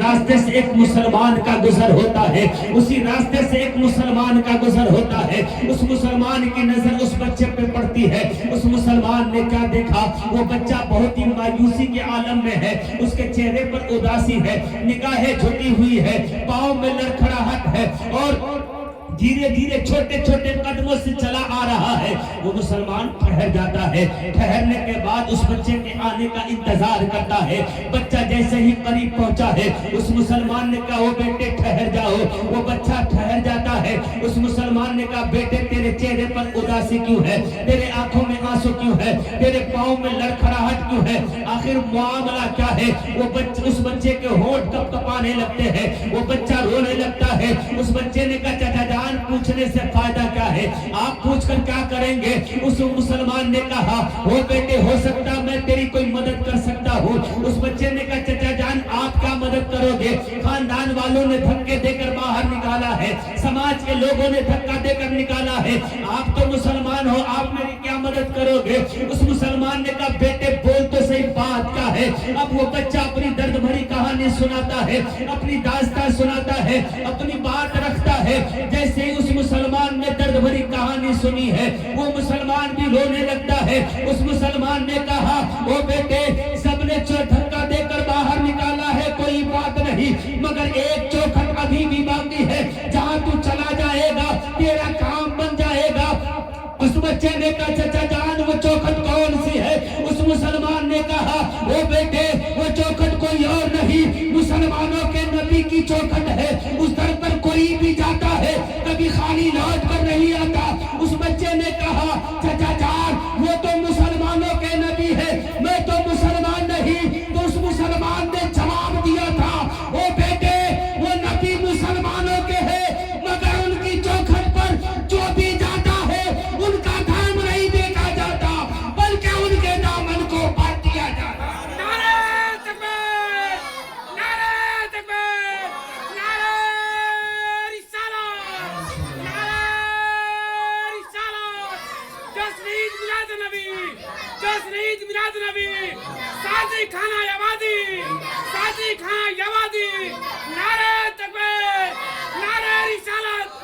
راستے سے ایک مسلمان کا گزر ہوتا ہے، اسی راستے سے ایک مسلمان کا گزر ہوتا ہے، اس مسلمان کی نظر اس بچے پہ پڑتی ہے، اس مسلمان نے کیا دیکھا؟ وہ بچہ بہت ہی مایوسی کے عالم میں ہے، اس کے چہرے پر اداسی ہے، نگاہیں جھکی ہوئی ہے، پاؤں میں لڑکھڑاہٹ ہے، اور دھیرے دھیرے چھوٹے چھوٹے قدموں سے چلا آ رہا ہے۔ وہ مسلمان ٹھہر جاتا ہے، ٹھہرنے کے بعد اس بچے کے آنے کا انتظار کرتا ہے۔ بچہ جیسے ہی قریب پہنچا ہے، اس مسلمان نے کہا وہ بیٹے ٹھہر جاؤ۔ وہ بچہ ٹھہر جاتا ہے، اس مسلمان نے کہا بیٹے تیرے چہرے پر اداسی کیوں ہے؟ تیرے آنکھوں میں آنسو کیوں ہے؟ تیرے پاؤں میں لڑکھڑاہٹ کیوں ہے؟ آخر معاملہ کیا ہے؟ اس بچے کے ہونٹ کپ کپانے لگتے ہیں، وہ بچہ رونے لگتا ہے۔ اس بچے نے کہا چچا جان پوچھنے سے فائدہ کیا ہے؟ آپ پوچھ کر کیا کریں گے؟ اس مسلمان نے کہا وہ بیٹے ہو سکتا میں تیری کوئی مدد کر سکتا ہوں۔ اس بچے نے کہا چچا جان آپ کیا مدد کرو گے؟ خاندان والوں نے دھکے دے کر باہر نکالا ہے، سماج کے لوگوں نے دھکا دے کر نکالا ہے، آپ تو مسلمان ہو، آپ میری کیا مدد کرو گے؟ اس مسلمان نے کہا بیٹے بول تو صحیح بات کیا ہے؟ اب وہ بچہ اپنی درد بھری کہانی سناتا ہے، اپنی داستان سناتا ہے، اپنی بات رکھتا ہے۔ جیسے ہی اس مسلمان نے درد بھری کہانی سنی ہے، وہ مسلمان بھی رونے لگتا ہے۔ اس مسلمان نے کہا وہ بیٹے سب نے دھکا دے کر باہر نکالا ہے، کوئی بات نہیں، مگر ایک چوکھٹ ابھی بھی باقی ہے، جہاں تو چلا جائے گا تیرا کام بن جائے گا۔ اس بچے نے کہا چچا جان وہ چوکھٹ کون سی ہے؟ اس مسلمان نے کہا وہ بیٹے وہ چوکھٹ کوئی اور نہیں، مسلمانوں کے نبی کی چوکھٹ ہے، اس در پر کوئی بھی جاتا ہے کبھی خالی لوٹ کر نہیں آتا۔ اس بچے نے کہا چچا جان وہ تو مسلمانوں کے نبی ہے، میں تو مسلمان نہیں۔ تو اس مسلمان نے جواب دیا تھا وہ بیٹے وہ نبی مسلمانوں کے ہے، مگر ان کی چوکھٹ پر جو بھی جاتا ہے ان کا دام نہیں دیکھا جاتا بلکہ ان کے دامن کو بات دیا جاتا۔ نعرہ تکبیر! نعرہ تکبیر! نعرہ رسالت! نعرہ رسالت! جشن عید میلاد نبی! جشن عید میلاد نبی! سازی خانہ یوادی! سازی خانہ یوادی! نعرہ تکبیر! نعرہ رسالت!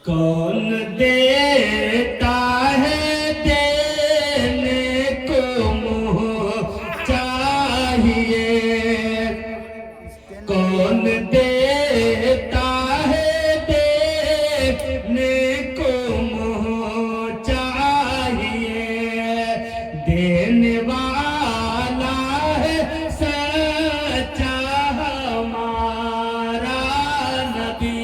کون دیتا ہے دینے کو منہ چاہیے، کون دیتا ہے دینے کو منہ چاہیے، دینے والا ہے سچا ہمارا نبی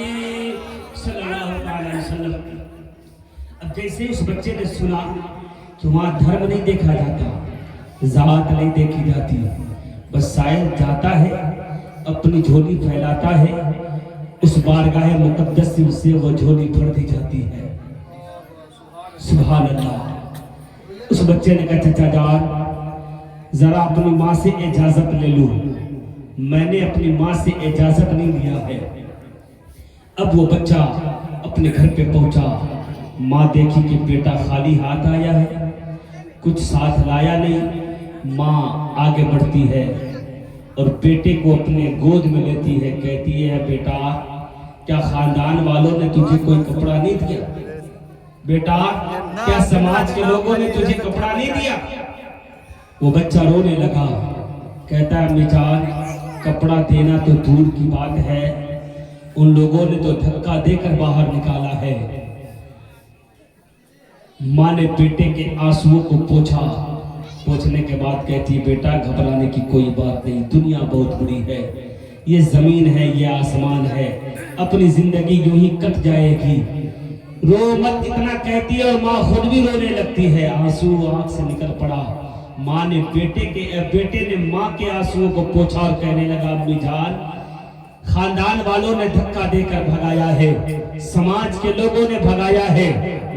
صلی اللہ علیہ وسلم۔ اب جیسے اس بچے نے سنا کہ وہاں دھرم نہیں دیکھا جاتا، ذات نہیں دیکھی جاتی، بس سائل جاتا ہے اپنی جھولی پھیلاتا ہے، اس بارگاہ مقدس سے اسے وہ جھولی بھر دی جاتی ہے۔ سبحان اللہ۔ اس بچے نے کہا چچا جان ذرا اپنی ماں سے اجازت لے لوں، میں نے اپنی ماں سے اجازت نہیں لیا ہے۔ اب وہ بچہ اپنے گھر پہ پہنچا، ماں دیکھی کہ بیٹا خالی ہاتھ آیا ہے، کچھ ساتھ لایا نہیں۔ ماں آگے بڑھتی ہے اور بیٹے کو اپنے گود میں لیتی ہے، کہتی ہے بیٹا کیا خاندان والوں نے تجھے کوئی کپڑا نہیں دیا؟ بیٹا کیا سماج کے لوگوں نے تجھے کپڑا نہیں دیا؟ وہ بچہ رونے لگا، کہتا ہے امی جان کپڑا دینا تو دور کی بات ہے، ان لوگوں نے تو دھکا دے کر باہر نکالا ہے۔ ماں نے بیٹے کے آنسوؤں کو پوچھنے کے بعد کہتی بیٹا گھبرانے کی کوئی بات نہیں، دنیا بہت بڑی ہے، یہ زمین ہے یہ آسمان ہے، اپنی زندگی یوں ہی کٹ جائے گی، رو مت اتنا کہتی ہے اور ماں خود بھی رونے لگتی ہے، آنسو آنکھ سے نکل پڑا۔ ماں نے بیٹے نے ماں کے آنسوؤں کو پوچھا اور کہنے لگا امی جان خاندان والوں نے دھکا دے کر بھگایا ہے, سماج کے لوگوں نے بھگایا ہے,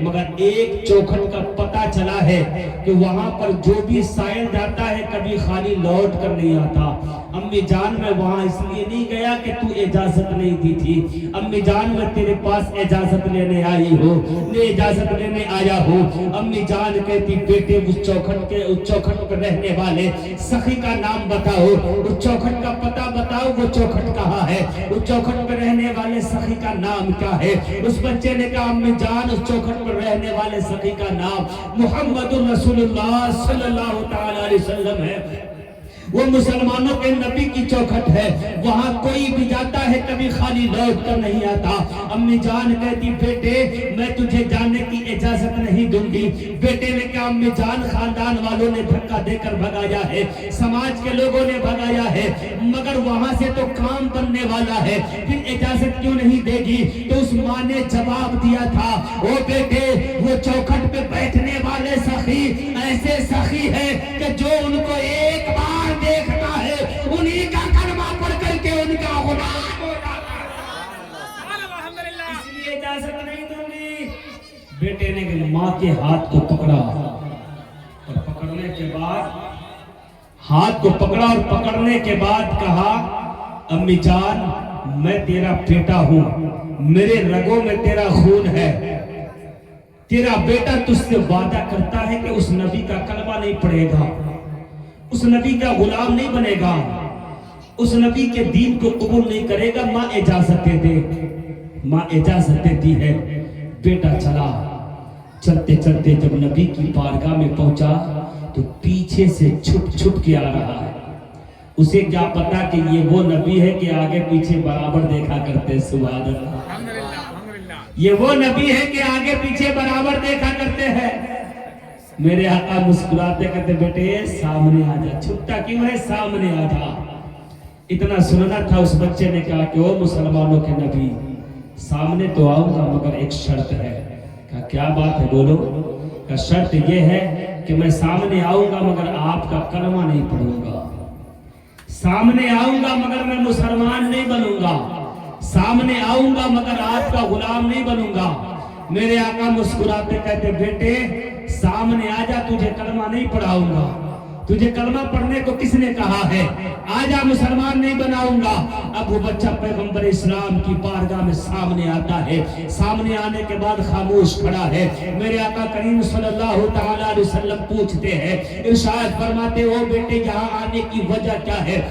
مگر ایک چوکھٹ کا پتہ چلا ہے کہ وہاں پر جو بھی سائل جاتا ہے کبھی خالی لوٹ کر نہیں آتا. امی جان میں وہاں اس لیے نہیں گیا کہ تو اجازت نہیں دی تھی, امی جان میں تیرے پاس اجازت لینے آئی ہو, میں اجازت لینے آیا ہوں. امی جان کہتی بیٹے اس چوکھٹ پر رہنے والے سخی کا نام بتاؤ, اس چوکھٹ کا پتہ بتاؤ, وہ چوکھٹ کہاں ہے, اس چوکھٹ پر رہنے والے سخی کا نام کیا ہے. اس بچے نے کہا امی جان اس چوکھٹ پر رہنے والے سخی کا نام محمد رسول اللہ صلی اللہ تعالی علیہ وسلم ہے. وہ مسلمانوں کے نبی کی چوکھٹ ہے, وہاں کوئی بھی جاتا ہے کبھی خالی لوٹ کر نہیں آتا. امی جان کہتی بیٹے میں تجھے جانے کی اجازت نہیں دوں گی. بیٹے نے کہا امی جان خاندان والوں نے دھکا دے کر بھگایا ہے, سماج کے لوگوں نے بھگایا ہے, مگر وہاں سے تو کام بننے والا ہے, پھر اجازت کیوں نہیں دے گی. تو اس ماں نے جواب دیا تھا او بیٹے وہ چوکھٹ پہ بیٹھنے والے سخی ایسے سخی ہے کہ جو ان کو ایک بار دیکھتا ہے انہی کا کلمہ پڑھ کر کے ان کا غلام ہو جاتا ہے, اس لیے اجازت نہیں دوں گی. بیٹے نے ماں کے ہاتھ کو پکڑا اور پکڑنے کے بعد ہاتھ کو پکڑا اور پکڑنے کے بعد کہا امی جان میں تیرا بیٹا ہوں, میرے رگوں میں تیرا خون ہے, تیرا بیٹا تجھ سے وعدہ کرتا ہے کہ اس نبی کا کلمہ نہیں پڑھے گا, اس نبی کا غلام نہیں بنے گا, اس نبی کے دین کو قبول نہیں کرے گا. ماں اجازت دے, ماں اجازت دیتی ہے. بیٹا چلا, چلتے چلتے جب نبی کی بارگاہ میں پہنچا تو پیچھے سے چھپ چھپ کے آ رہا ہے. اسے کیا پتا کہ یہ وہ نبی ہے کہ آگے پیچھے برابر دیکھا کرتے. سبحان اللہ, یہ وہ نبی ہے کہ آگے پیچھے برابر دیکھا کرتے ہیں. میرے آقا مسکراتے کہتے بیٹے سامنے آ جا, چھپتا کیوں ہے, سامنے آ جا. اتنا سننا تھا. اس بچے نے کہا کہ او مسلمانوں کے نبی سامنے تو آؤں گا مگر ایک شرط ہے. کہا کیا بات ہے بولو. کہا شرط یہ ہے کہ میں سامنے آؤں گا مگر آپ کا کلمہ نہیں پڑھوں گا, سامنے آؤں گا مگر میں مسلمان نہیں بنوں گا, سامنے آؤں گا مگر آپ کا غلام نہیں بنوں گا. میرے آقا مسکراتے کہتے بیٹے سامنے آ جا, تجھے کلمہ نہیں پڑھاؤں گا. تجھے کلمہ پڑھنے کو کس نے کہا ہے, آ جا مسلمان نہیں بناؤں گا. اب وہ بچہ پیغمبر اسلام کی بارگاہ میں سامنے آتا ہے. سامنے آنے کے بعد خاموش کھڑا ہے. میرے آقا کریم صلی اللہ تعالی علیہ وسلم پوچھتے ہیں, ارشاد فرماتے ہو بیٹے یہاں آنے کی وجہ کیا ہے.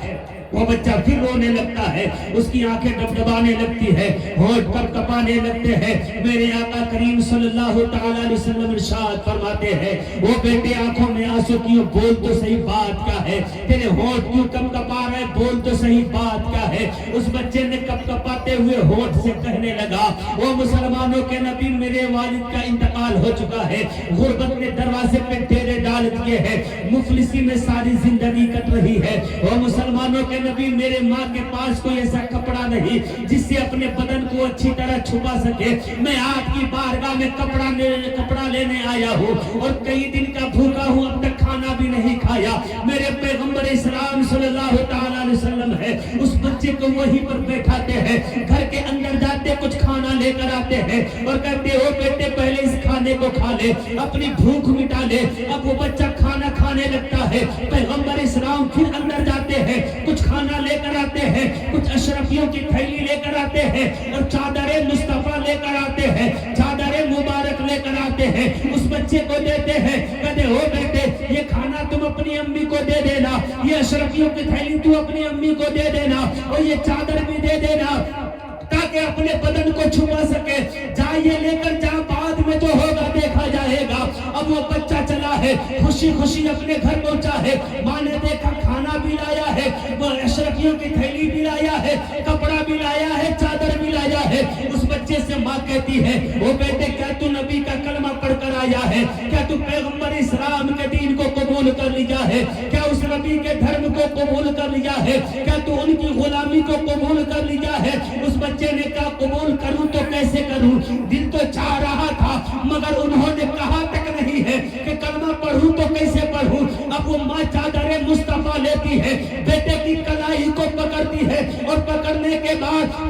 وہ بچہ پھر رونے لگتا ہے, اس کی آنکھیں ڈبڈبانے لگتی ہے, ہونٹ کپکپانے لگتے ہیں. میرے آقا کریم صلی اللہ تعالی علیہ وسلم ارشاد فرماتے ہیں وہ بیٹے آنکھوں میں آنسو کیوں, بول تو صحیح بات کیا ہے, تیرے ہونٹ کیوں کپکپا رہے, بول تو صحیح بات کیا ہے. اس بچے نے کپکپاتے ہوئے ہونٹ سے کہنے لگا وہ مسلمانوں کے نبی میرے والد کا انتقال ہو چکا ہے, غربت نے دروازے پہ ڈیرے ڈال دیے ہیں, مفلسی میں ساری زندگی کٹ رہی ہے. وہ مسلمانوں کے نبی میرے ماں کے پاس کوئی ایسا کپڑا نہیں جس سے اپنے بدن کو اچھی طرح چھپا سکے. میں آپ کی بارگاہ میں کپڑا لینے آیا ہوں اور کئی دن کا بھوکا ہوں, اب تک کھانا بھی نہیں کھایا. میرے پیغمبر اسلام صلی اللہ تعالی علیہ وسلم ہے. اس بچے کو وہیں پر بیٹھاتے ہیں, گھر کے اندر جاتے کچھ کھانا لے کر آتے ہیں اور کہتے ہو بیٹے پہلے اس کھانے کو کھا لے, اپنی بھوک مٹا لے. اب وہ بچہ کھانا کھانے لگتا ہے. پیغمبر اسلام پھر اندر جاتے ہیں, کچھ کھانا لے کر آتے ہیں, کچھ اشرفیوں کی تھیلی لے کر آتے ہیں اور چادر مصطفیٰ لے کر آتے ہیں, چادر مبارک لے کر آتے ہیں. اس بچے کو دیتے ہیں, کہتے ہو بیٹے یہ کھانا تم اپنی امی کو دے دینا, یہ اشرفیوں کی تھیلی تو اپنی امی کو دے دینا اور یہ چادر بھی دے دینا تاکہ اپنے بدن کو چھپا سکے. جائیے لے کر جا, بعد میں جو ہوگا دیکھا جائے گا. اب وہ بچہ چلا ہے, خوشی خوشی اپنے گھر پہنچا ہے. ماں نے دیکھا کھانا بھی لایا ہے, وہ اشرفیوں کی تھیلی بھی لایا ہے, کپڑا بھی لایا ہے, چادر بھی لایا ہے. اس بچے سے ماں کہتی ہے وہ بیٹے کیا تو نبی کا کلمہ پڑھ کر آیا ہے, کیا تو پیغمبر اسلام کے دین کو قبول کر لیا ہے, کیا اس نبی کے دھرم کو قبول کر لیا ہے, کیا تو ان کی غلامی کو قبول کر لیا ہے. اس بچے نے کہا قبول کروں تو کیسے کروں, دل تو چاہ رہا تھا مگر انہوں نے کہا تک نہیں ہے کہ کلمہ پڑھوں تو کیسے پڑھوں. اب وہ ماں چادر مصطفیٰ لیتی ہے, بیٹے کی کلائی کو پکڑتی ہے اور پکڑنے کے بعد